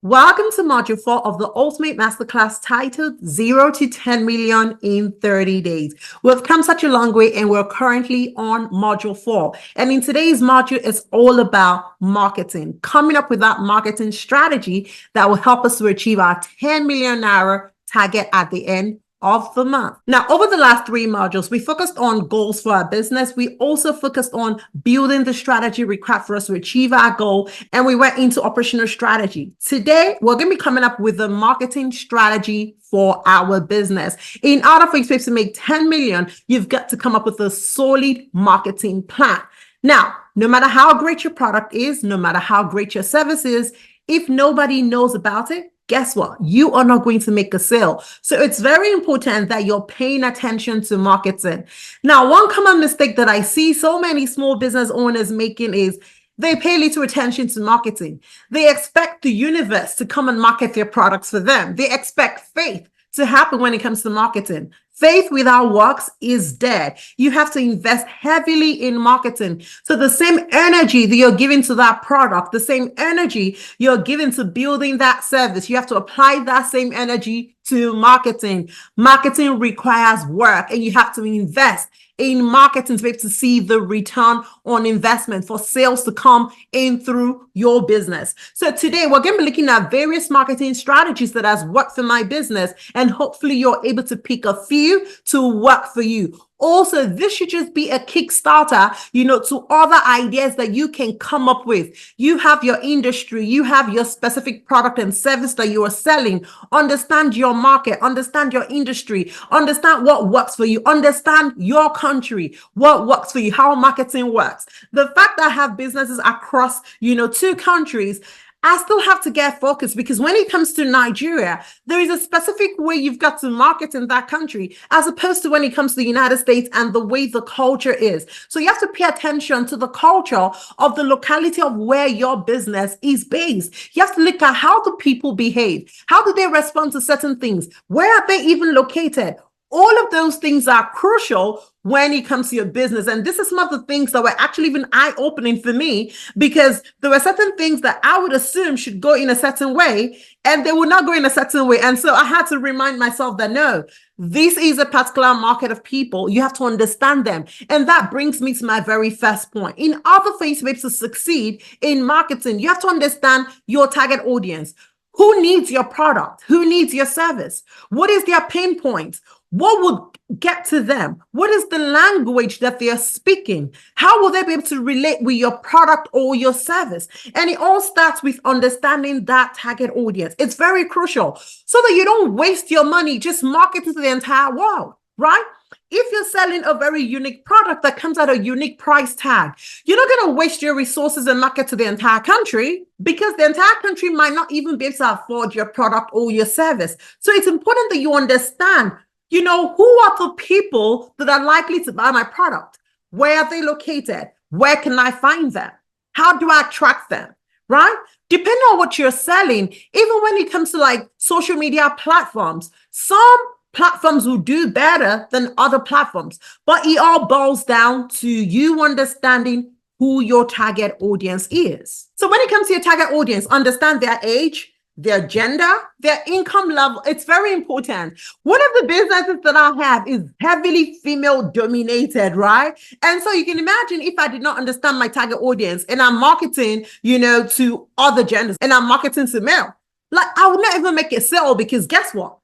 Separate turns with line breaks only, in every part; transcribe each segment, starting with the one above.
Welcome to Module 4 of the Ultimate Masterclass titled 0 to 10 million in 30 days. We've come such a long way and we're currently on Module 4. And in today's module, it's all about marketing, coming up with that marketing strategy that will help us to achieve our 10 million Naira target at the end of the month. Now, over the last 3 modules, we focused on goals for our business. We also focused on building the strategy required for us to achieve our goal, and we went into operational strategy. Today, we're going to be coming up with a marketing strategy for our business. In order for you to make 10 million, you've got to come up with a solid marketing plan. Now, no matter how great your product is, no matter how great your service is, if nobody knows about it, guess what? You are not going to make a sale. So it's very important that you're paying attention to marketing. Now, one common mistake that I see so many small business owners making is they pay little attention to marketing. They expect the universe to come and market their products for them. They expect faith to happen when it comes to marketing. Faith without works is dead. You have to invest heavily in marketing. So the same energy that you're giving to that product, the same energy you're giving to building that service, you have to apply that same energy to marketing. Marketing requires work, and you have to invest in marketing to be able to see the return on investment for sales to come in through your business. So today we're going to be looking at various marketing strategies that has worked for my business, and hopefully you're able to pick a few to work for you. Also, this should just be a Kickstarter, to other ideas that you can come up with. You have your industry, you have your specific product and service that you are selling. Understand your market, understand your industry, understand what works for you, understand your country, what works for you, how marketing works. The fact that I have businesses across, 2 countries, I still have to get focused, because when it comes to Nigeria, there is a specific way you've got to market in that country, as opposed to when it comes to the United States and the way the culture is. So you have to pay attention to the culture of the locality of where your business is based. You have to look at how do people behave? How do they respond to certain things? Where are they even located? All of those things are crucial when it comes to your business. And this is some of the things that were actually even eye-opening for me, because there were certain things that I would assume should go in a certain way, and they would not go in a certain way. And so I had to remind myself that no, this is a particular market of people. You have to understand them. And that brings me to my very first point. In order for you to be able to succeed in marketing, you have to understand your target audience. Who needs your product? Who needs your service? What is their pain point? What would get to them? What is the language that they are speaking? How will they be able to relate with your product or your service? And it all starts with understanding that target audience. It's very crucial, so that you don't waste your money just marketing to the entire world, right? If you're selling a very unique product that comes at a unique price tag, you're not going to waste your resources and market to the entire country, because the entire country might not even be able to afford your product or your service. So it's important that you understand, who are the people that are likely to buy my product? Where are they located? Where can I find them? How do I attract them? Right? Depending on what you're selling, even when it comes to social media platforms, some platforms will do better than other platforms, but it all boils down to you understanding who your target audience is. So when it comes to your target audience, understand their age, their gender, their income level. It's very important. One of the businesses that I have is heavily female dominated, right? And so you can imagine, if I did not understand my target audience and I'm marketing, to other genders, and I'm marketing to male, I would not even make a sale, because guess what?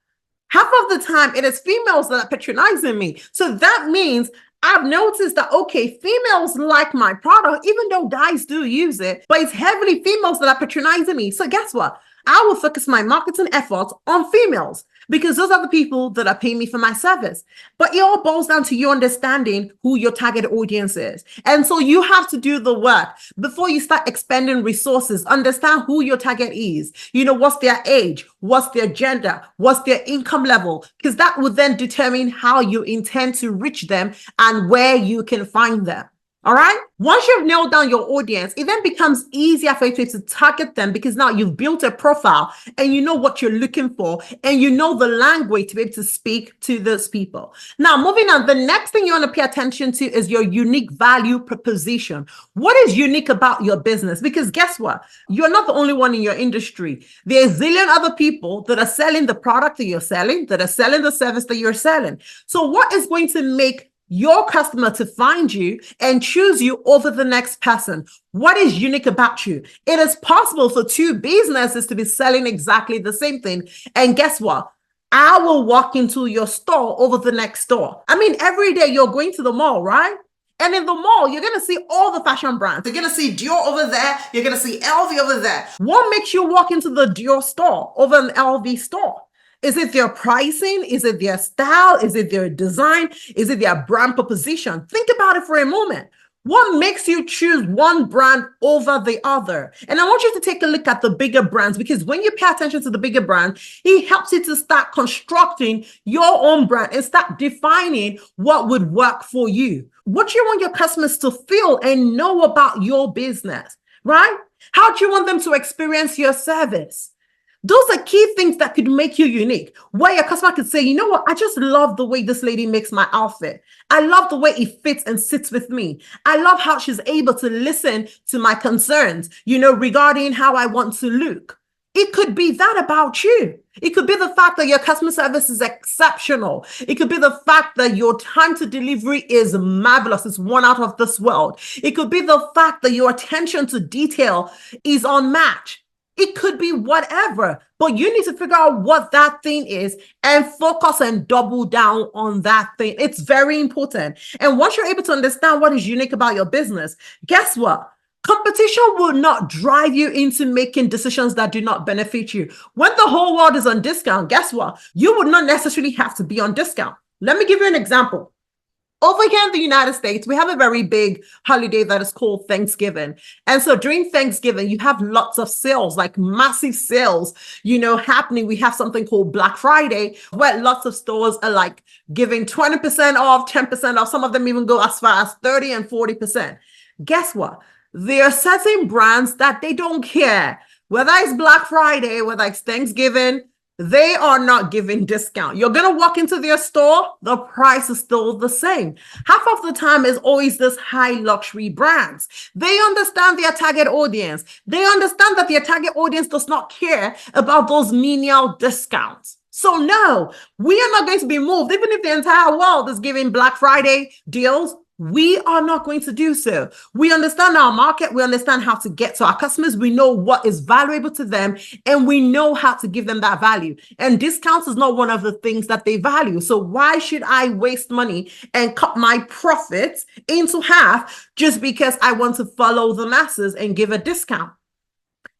Half of the time it is females that are patronizing me. So that means I've noticed that, okay, females like my product, even though guys do use it, but it's heavily females that are patronizing me. So guess what? I will focus my marketing efforts on females, because those are the people that are paying me for my service. But it all boils down to you understanding who your target audience is. And so you have to do the work before you start expending resources. Understand who your target is. What's their age? What's their gender? What's their income level? Because that will then determine how you intend to reach them and where you can find them. All right. Once you've nailed down your audience, it then becomes easier for you to target them because now you've built a profile and you know what you're looking for and you know the language to be able to speak to those people. Now, moving on, the next thing you want to pay attention to is your unique value proposition. What is unique about your business? Because guess what? You're not the only one in your industry. There's a zillion other people that are selling the product that you're selling, that are selling the service that you're selling. So what is going to make your customer to find you and choose you over the next person? What is unique about you? It is possible for two businesses to be selling exactly the same thing. And guess what? I will walk into your store over the next store. I mean, every day you're going to the mall, right? And in the mall, you're going to see all the fashion brands. You're going to see Dior over there. You're going to see LV over there. What makes you walk into the Dior store over an LV store? Is it their pricing? Is it their style? Is it their design? Is it their brand proposition? Think about it for a moment. What makes you choose one brand over the other? And I want you to take a look at the bigger brands, because when you pay attention to the bigger brand, it helps you to start constructing your own brand and start defining what would work for you. What do you want your customers to feel and know about your business, right? How do you want them to experience your service? Those are key things that could make you unique, where your customer could say, you know what, I just love the way this lady makes my outfit. I love the way it fits and sits with me. I love how she's able to listen to my concerns, regarding how I want to look. It could be that about you. It could be the fact that your customer service is exceptional. It could be the fact that your time to delivery is marvelous. It's one out of this world. It could be the fact that your attention to detail is unmatched. It could be whatever, but you need to figure out what that thing is and focus and double down on that thing. It's very important. And once you're able to understand what is unique about your business, guess what? Competition will not drive you into making decisions that do not benefit you. When the whole world is on discount, guess what? You would not necessarily have to be on discount. Let me give you an example. Over here in the United States, we have a very big holiday that is called Thanksgiving. And so during Thanksgiving, you have lots of sales, like massive sales, happening. We have something called Black Friday, where lots of stores are like giving 20% off, 10% off. Some of them even go as far as 30 and 40%. Guess what? There are certain brands that they don't care. Whether it's Black Friday, whether it's Thanksgiving, they are not giving discount. You're going to walk into their store, the price is still the same. Half of the time is always this high luxury brands. They understand their target audience. They understand that their target audience does not care about those menial discounts. So no, we are not going to be moved. Even if the entire world is giving Black Friday deals, we are not going to do so. We understand our market. We understand how to get to our customers. We know what is valuable to them, and we know how to give them that value. And discounts is not one of the things that they value. So why should I waste money and cut my profits into half just because I want to follow the masses and give a discount?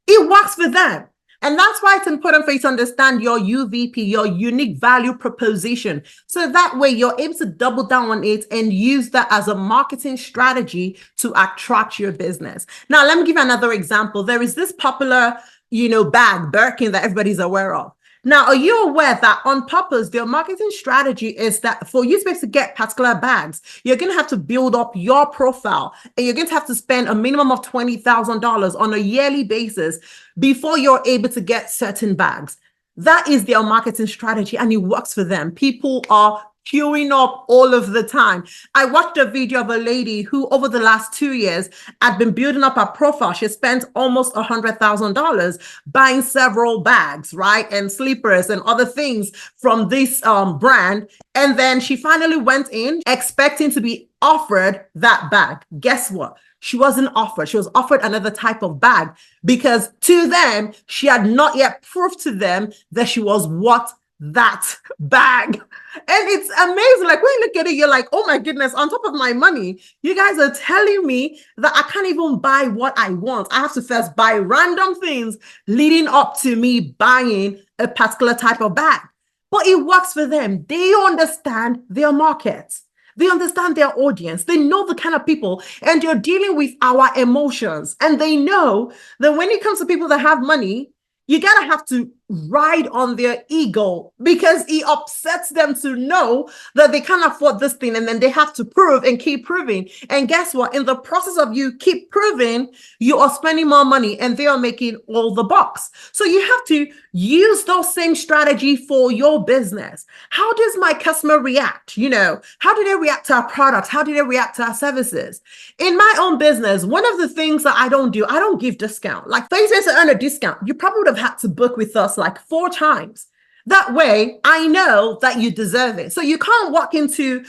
It works for them. And that's why it's important for you to understand your UVP, your unique value proposition. So that way you're able to double down on it and use that as a marketing strategy to attract your business. Now, let me give you another example. There is this popular, bag, Birkin, that everybody's aware of. Now, are you aware that on purpose, their marketing strategy is that for you to be able to get particular bags, you're going to have to build up your profile, and you're going to have to spend a minimum of $20,000 on a yearly basis before you're able to get certain bags. That is their marketing strategy, and it works for them. People are queuing up all of the time. I watched a video of a lady who over the last 2 years had been building up her profile. She spent almost $100,000 buying several bags, right? And sleepers and other things from this brand. And then she finally went in expecting to be offered that bag. Guess what? She wasn't offered. She was offered another type of bag because to them, she had not yet proved to them that she was worth that bag. And it's amazing. Like when you look at it, you're like, oh my goodness, on top of my money, you guys are telling me that I can't even buy what I want. I have to first buy random things leading up to me buying a particular type of bag. But it works for them. They understand their market. They understand their audience. They know the kind of people, and they're dealing with our emotions. And they know that when it comes to people that have money, you gotta have to ride on their ego because it upsets them to know that they can't afford this thing, and then they have to prove and keep proving. And guess what? In the process of you keep proving, you are spending more money and they are making all the bucks. So you have to use those same strategy for your business. How does my customer react? How do they react to our products? How do they react to our services? In my own business, one of the things that I don't give discount. Like, for instance, to earn a discount, you probably would have had to book with us like 4 times. That way, I know that you deserve it. So you can't walk into,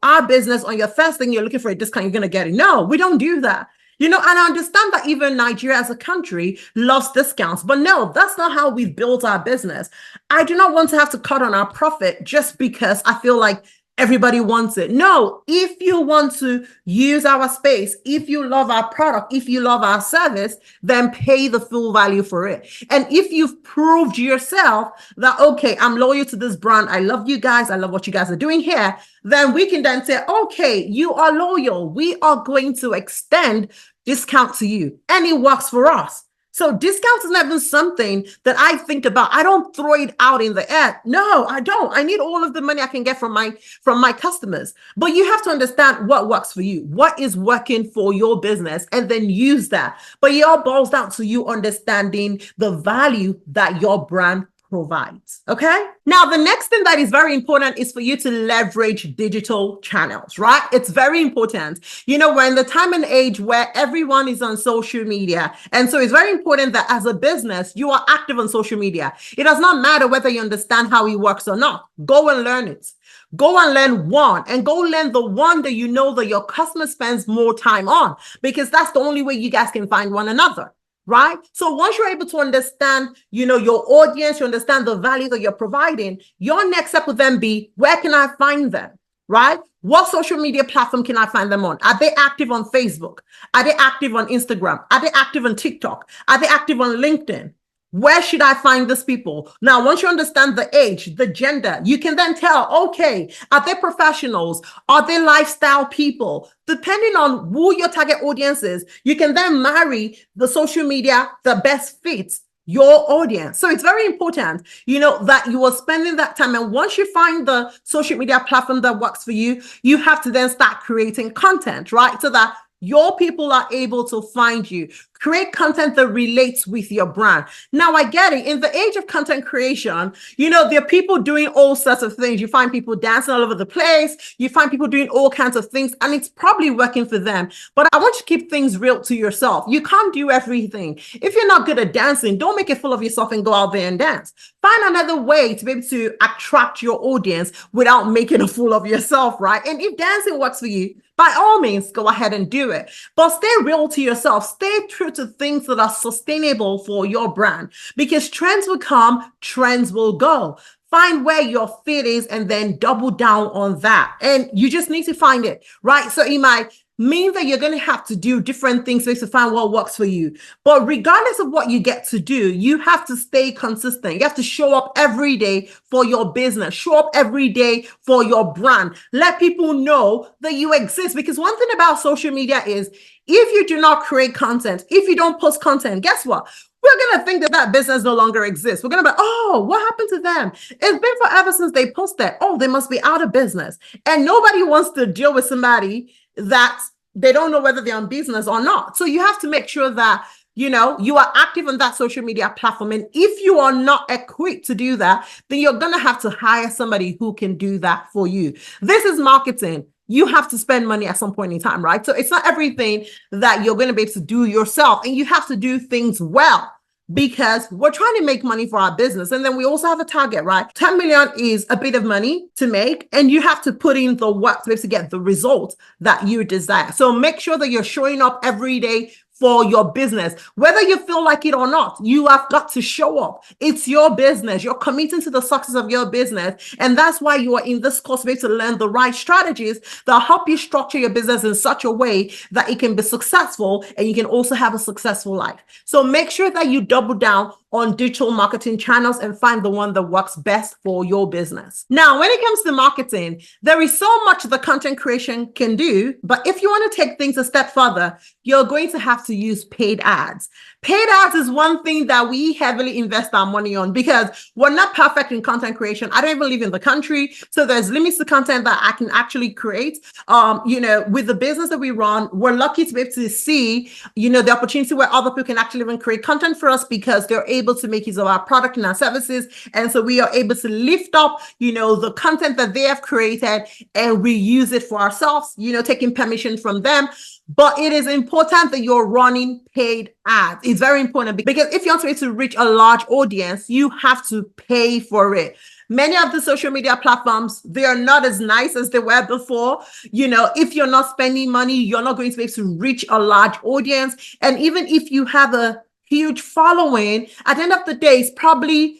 our business on your first thing, you're looking for a discount, you're going to get it. No, we don't do that. And I understand that even Nigeria as a country loves discounts, but no, that's not how we've built our business. I do not want to have to cut on our profit just because I feel like everybody wants it. No, if you want to use our space, if you love our product, if you love our service, then pay the full value for it. And if you've proved yourself that, okay, I'm loyal to this brand, I love you guys, I love what you guys are doing here, then we can then say, okay, you are loyal. We are going to extend discount to you. And it works for us. So discounts is never something that I think about. I don't throw it out in the air. No, I don't. I need all of the money I can get from my customers. But you have to understand what works for you, what is working for your business, and then use that. But it all boils down to you understanding the value that your brand provides. Okay. Now, the next thing that is very important is for you to leverage digital channels, right? It's very important. We're in the time and age where everyone is on social media. And so it's very important that as a business, you are active on social media. It does not matter whether you understand how it works or not. Go and learn it. Go and learn one, and go learn the one that that your customer spends more time on, because that's the only way you guys can find one another. Right? So once you're able to understand, your audience, you understand the value that you're providing, your next step would then be, where can I find them? Right? What social media platform can I find them on? Are they active on Facebook? Are they active on Instagram? Are they active on TikTok? Are they active on LinkedIn? Where should I find these people? Now, once you understand the age, the gender, you can then tell, okay, are they professionals? Are they lifestyle people? Depending on who your target audience is, you can then marry the social media that best fits your audience. So it's very important, that you are spending that time. And once you find the social media platform that works for you, you have to then start creating content, right? So that your people are able to find you. Create content that relates with your brand. Now, I get it. In the age of content creation, there are people doing all sorts of things. You find people dancing all over the place. You find people doing all kinds of things, and it's probably working for them. But I want you to keep things real to yourself. You can't do everything. If you're not good at dancing, don't make a fool of yourself and go out there and dance. Find another way to be able to attract your audience without making a fool of yourself, right? And if dancing works for you, by all means, go ahead and do it. But stay real to yourself. Stay true to things that are sustainable for your brand, because trends will come, trends will go. Find where your fit is and then double down on that. And you just need to find it, right? So it might mean that you're going to have to do different things to find what works for you. But regardless of what you get to do, you have to stay consistent. You have to show up every day for your business. Show up every day for your brand. Let people know that you exist. Because one thing about social media is, if you do not create content, if you don't post content, guess what? We're going to think that business no longer exists. We're going to be, oh, what happened to them? It's been forever since they posted. Oh, they must be out of business. And nobody wants to deal with somebody that they don't know whether they're on business or not. So you have to make sure that, you are active on that social media platform. And if you are not equipped to do that, then you're going to have to hire somebody who can do that for you. This is marketing. You have to spend money at some point in time, right? So it's not everything that you're going to be able to do yourself, and you have to do things well, because we're trying to make money for our business. And then we also have a target, right? 10 million is a bit of money to make, and you have to put in the work to be able to get the results that you desire. So make sure that you're showing up every day for your business, whether you feel like it or not. You have got to show up. It's your business. You're committing to the success of your business. And that's why you are in this course to learn the right strategies that help you structure your business in such a way that it can be successful and you can also have a successful life. So make sure that you double down on digital marketing channels and find the one that works best for your business. Now, when it comes to marketing, there is so much the content creation can do, but if you want to take things a step further, you're going to have to use paid ads. Paid ads is one thing that we heavily invest our money on because we're not perfect in content creation. I don't even live in the country, so there's limits to content that I can actually create. With the business that we run, we're lucky to be able to see, the opportunity where other people can actually even create content for us because they're able to make use of our product and our services. And so we are able to lift up, the content that they have created and reuse it for ourselves, taking permission from them. But it is important that you're running paid ads. It's very important because if you want to reach a large audience, you have to pay for it. Many of the social media platforms, they are not as nice as they were before. If you're not spending money, you're not going to be able to reach a large audience. And even if you have a huge following, at the end of the day, it's probably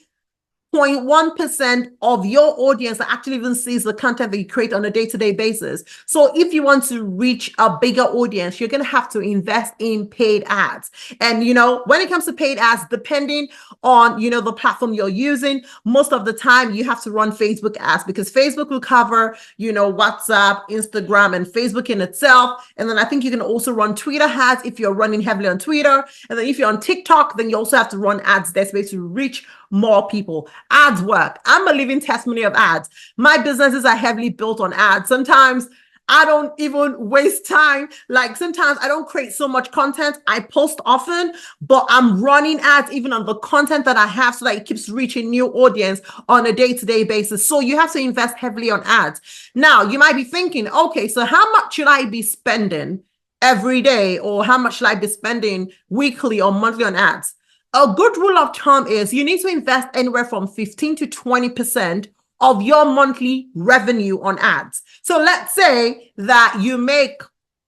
0.1% of your audience that actually even sees the content that you create on a day-to-day basis. So if you want to reach a bigger audience, you're going to have to invest in paid ads. And, when it comes to paid ads, depending on, the platform you're using, most of the time you have to run Facebook ads because Facebook will cover, WhatsApp, Instagram, and Facebook in itself. And then I think you can also run Twitter ads if you're running heavily on Twitter. And then if you're on TikTok, then you also have to run ads there to reach more people. Ads work. I'm a living testimony of ads. My businesses are heavily built on ads. Sometimes I don't even waste time. Like sometimes I don't create so much content. I post often, but I'm running ads even on the content that I have so that it keeps reaching new audience on a day-to-day basis. So you have to invest heavily on ads. Now you might be thinking, okay, so how much should I be spending every day or how much should I be spending weekly or monthly on ads? A good rule of thumb is you need to invest anywhere from 15 to 20% of your monthly revenue on ads. So let's say that you make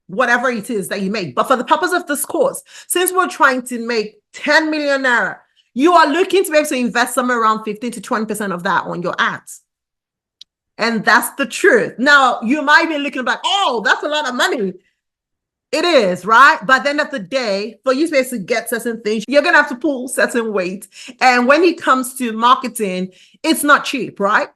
whatever it is that you make, but for the purpose of this course, since we're trying to make 10 million naira, you are looking to be able to invest somewhere around 15 to 20% of that on your ads. And that's the truth. Now, you might be looking back, oh, that's a lot of money. It is, right? But at the end of the day, for you to be able to get certain things, you're going to have to pull certain weight. And when it comes to marketing, it's not cheap, right?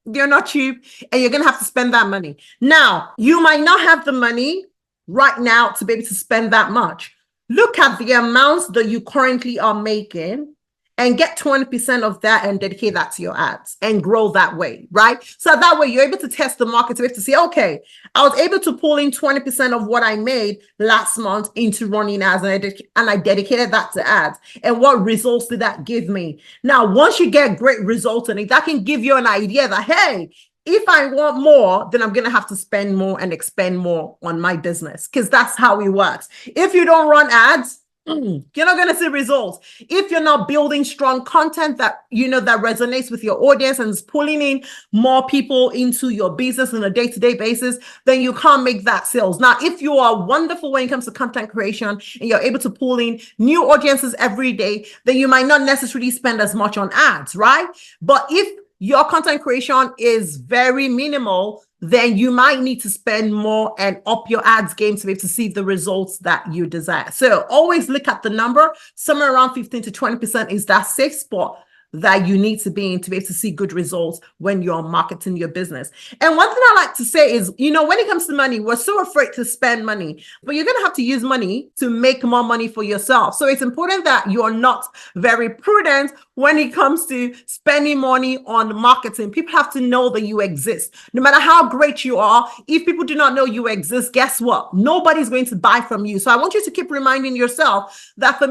They're not cheap and you're going to have to spend that money. Now, you might not have the money right now to be able to spend that much. Look at the amounts that you currently are making and get 20% of that and dedicate that to your ads and grow that way, right? So that way you're able to test the market to see, okay, I was able to pull in 20% of what I made last month into running ads and I dedicated that to ads. And what results did that give me? Now, once you get great results in it, that can give you an idea that, hey, if I want more, then I'm going to have to spend more and expend more on my business because that's how it works. If you don't run ads, you're not going to see results. If you're not building strong content that, that resonates with your audience and is pulling in more people into your business on a day-to-day basis, then you can't make that sales. Now, if you are wonderful when it comes to content creation and you're able to pull in new audiences every day, then you might not necessarily spend as much on ads, right? But if your content creation is very minimal, then you might need to spend more and up your ads game to be able to see the results that you desire. So always look at the number. Somewhere around 15 to 20% is that safe spot that you need to be in to be able to see good results when you're marketing your business. And one thing I like to say is, when it comes to money, we're so afraid to spend money, but you're going to have to use money to make more money for yourself. So it's important that you're not very prudent when it comes to spending money on marketing. People have to know that you exist. No matter how great you are, if people do not know you exist, guess what? Nobody's going to buy from you. So I want you to keep reminding yourself that for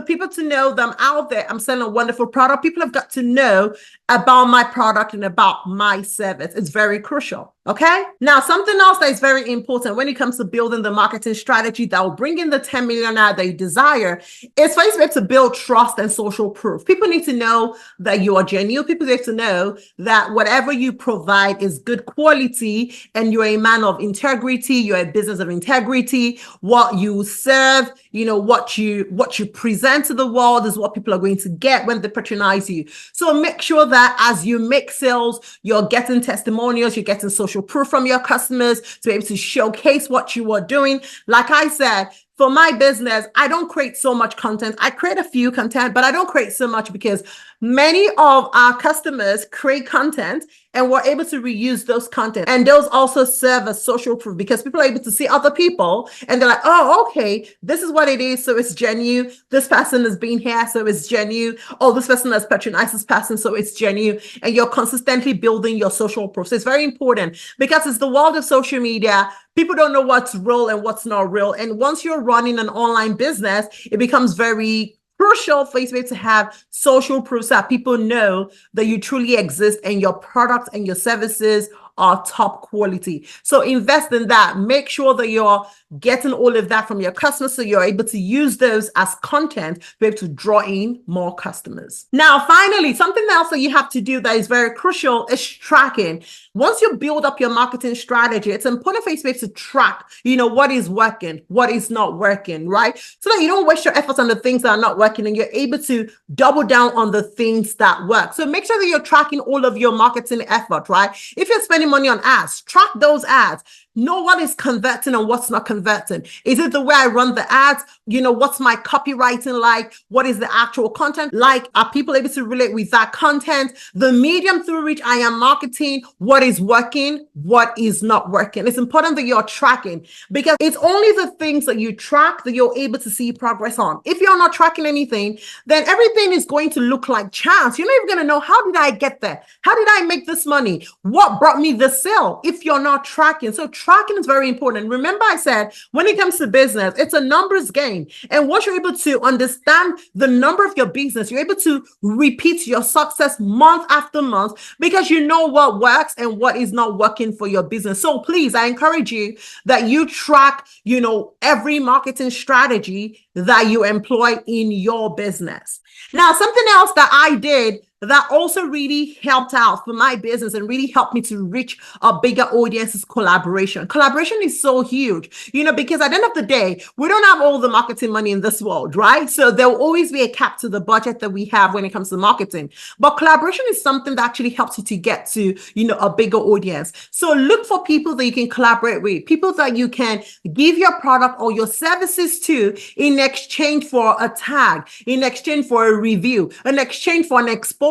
people to know that I'm out there, I'm selling a wonderful product, people have got to know about my product and about my service. It's very crucial. Okay. Now, something else that is very important when it comes to building the marketing strategy that will bring in the 10 million naira that you desire is for you to be able to build trust and social proof. People need to know that you are genuine. People need to know that whatever you provide is good quality and you're a man of integrity. You're a business of integrity. What you serve, what you present to the world is what people are going to get when they patronize you. So make sure that as you make sales, you're getting testimonials, you're getting social proof from your customers to be able to showcase what you are doing. Like I said, for my business, I don't create so much content. I create a few content, but I don't create so much because many of our customers create content and we're able to reuse those content. And those also serve as social proof because people are able to see other people and they're like, oh, okay, this is what it is. So it's genuine. This person has been here. So it's genuine. Oh, this person has patronized this person. So it's genuine. And you're consistently building your social proof. So it's very important because it's the world of social media. People don't know what's real and what's not real. And once you're running an online business, it becomes very crucial for you to have social proof that people know that you truly exist and your products and your services are top quality. So invest in that. Make sure that you're getting all of that from your customers so you're able to use those as content to be able to draw in more customers. Now, finally, something else that you have to do that is very crucial is tracking. Once you build up your marketing strategy, it's important for you to be able to track, what is working, what is not working, right? So that you don't waste your efforts on the things that are not working and you're able to double down on the things that work. So make sure that you're tracking all of your marketing effort, right? If you're spending money on ads, track those ads. Know what is converting and what's not converting. Is it the way I run the ads? What's my copywriting like? What is the actual content like? Are people able to relate with that content? The medium through which I am marketing, what is working, what is not working. It's important that you're tracking because it's only the things that you track that you're able to see progress on. If you're not tracking anything, then everything is going to look like chance. You're not even going to know, how did I get there? How did I make this money? What brought me the sale? If you're not tracking. So tracking is very important. Remember, I said when it comes to business, it's a numbers game. And once you're able to understand the number of your business, you're able to repeat your success month after month because you know what works and what is not working for your business. So please, I encourage you that you track, every marketing strategy that you employ in your business. Now, something else that I did that also really helped out for my business and really helped me to reach a bigger audience is collaboration. Collaboration is so huge, because at the end of the day, we don't have all the marketing money in this world, right? So there will always be a cap to the budget that we have when it comes to marketing. But collaboration is something that actually helps you to get to, a bigger audience. So look for people that you can collaborate with, people that you can give your product or your services to in exchange for a tag, in exchange for a review, in exchange for an exposure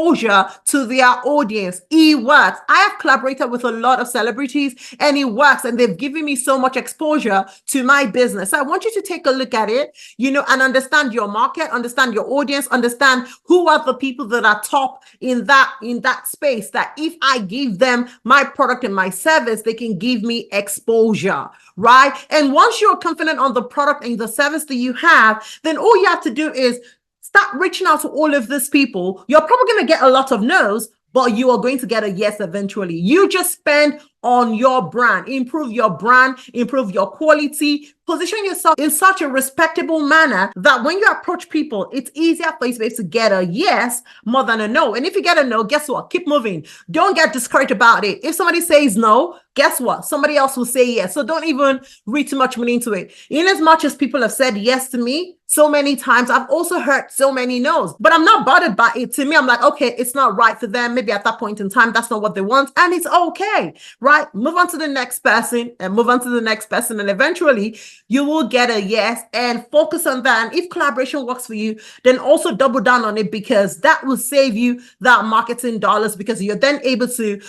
to their audience. It works. I have collaborated with a lot of celebrities and it works. And they've given me so much exposure to my business. So I want you to take a look at it, and understand your market, understand your audience, understand who are the people that are top in that space, that if I give them my product and my service, they can give me exposure, right? And once you're confident on the product and the service that you have, then all you have to do is start reaching out to all of these people. You're probably going to get a lot of no's, but you are going to get a yes eventually. You just spend on your brand, improve your brand, improve your quality, position yourself in such a respectable manner that when you approach people, it's easier for you to be able to get a yes more than a no. And if you get a no, guess what? Keep moving. Don't get discouraged about it. If somebody says no, guess what? Somebody else will say yes. So don't even read too much money into it. In as much as people have said yes to me so many times, I've also heard so many no's, but I'm not bothered by it. To me, I'm like, okay, it's not right for them. Maybe at that point in time, that's not what they want. And it's okay, right? Move on to the next person and move on to the next person. And eventually you will get a yes, and focus on that. And if collaboration works for you, then also double down on it because that will save you that marketing dollars because you're then able to,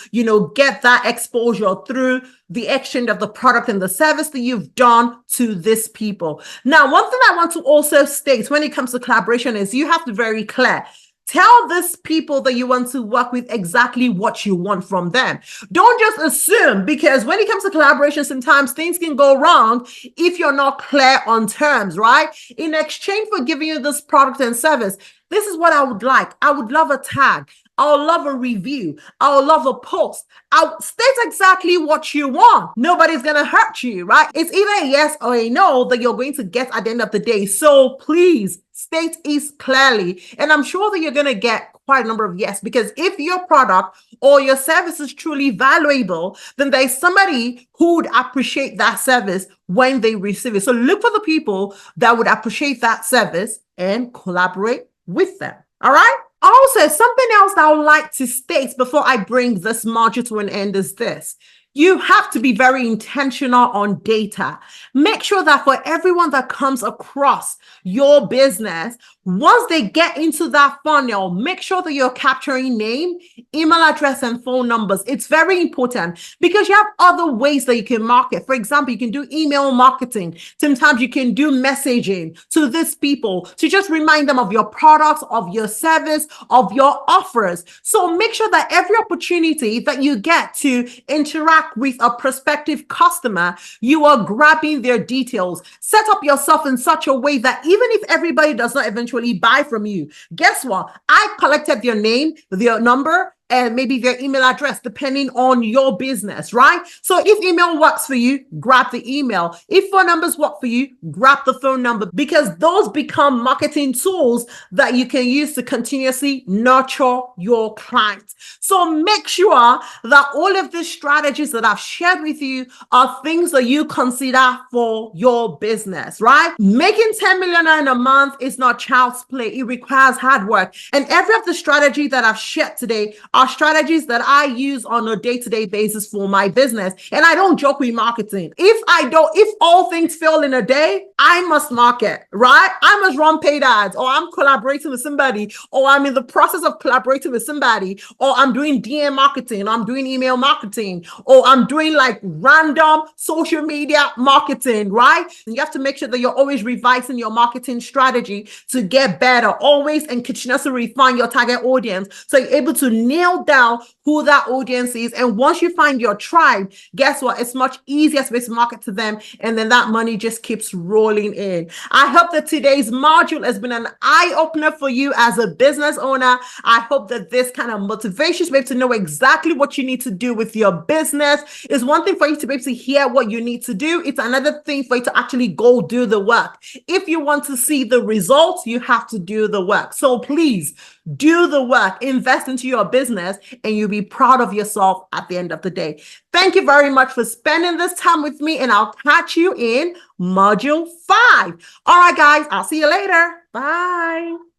get that exposure through the exchange of the product and the service that you've done to these people. Now, one thing I want to also state when it comes to collaboration is you have to be very clear. Tell these people that you want to work with exactly what you want from them. Don't just assume, because when it comes to collaboration, sometimes things can go wrong if you're not clear on terms, right? In exchange for giving you this product and service, this is what I would like. I would love a tag. I'll love a review. I'll love a post. I'll state exactly what you want. Nobody's going to hurt you, right? It's either a yes or a no that you're going to get at the end of the day. So please state it clearly. And I'm sure that you're going to get quite a number of yes, because if your product or your service is truly valuable, then there's somebody who would appreciate that service when they receive it. So look for the people that would appreciate that service and collaborate with them. All right. Also, something else that I would like to state before I bring this module to an end is this. You have to be very intentional on data. Make sure that for everyone that comes across your business, once they get into that funnel, make sure that you're capturing name, email address, and phone numbers. It's very important because you have other ways that you can market. For example, you can do email marketing. Sometimes you can do messaging to these people to just remind them of your products, of your service, of your offers. So make sure that every opportunity that you get to interact with a prospective customer, you are grabbing their details. Set up yourself in such a way that even if everybody does not eventually buy from you, guess what? I collected their name, their number, and maybe their email address, depending on your business, right? So if email works for you, grab the email. If phone numbers work for you, grab the phone number, because those become marketing tools that you can use to continuously nurture your clients. So make sure that all of these strategies that I've shared with you are things that you consider for your business, right? Making 10 million in a month is not child's play. It requires hard work. And every of the strategy that I've shared today are strategies that I use on a day-to-day basis for my business. And I don't joke with marketing. If all things fail in a day, I must market, right? I must run paid ads, or I'm collaborating with somebody, or I'm in the process of collaborating with somebody, or I'm doing DM marketing, or I'm doing email marketing, or I'm doing like random social media marketing, right? And you have to make sure that you're always revising your marketing strategy to get better, always, and continuously refine your target audience so you're able to nail down who that audience is. And once you find your tribe, guess what? It's much easier to market to them. And then that money just keeps rolling in. I hope that today's module has been an eye-opener for you as a business owner. I hope that this kind of motivates you to be able to know exactly what you need to do with your business. It's one thing for you to be able to hear what you need to do. It's another thing for you to actually go do the work. If you want to see the results, you have to do the work. So please do the work, invest into your business, and you'll be proud of yourself at the end of the day. Thank you very much for spending this time with me, and I'll catch you in module 5. All right, guys, I'll see you later. Bye.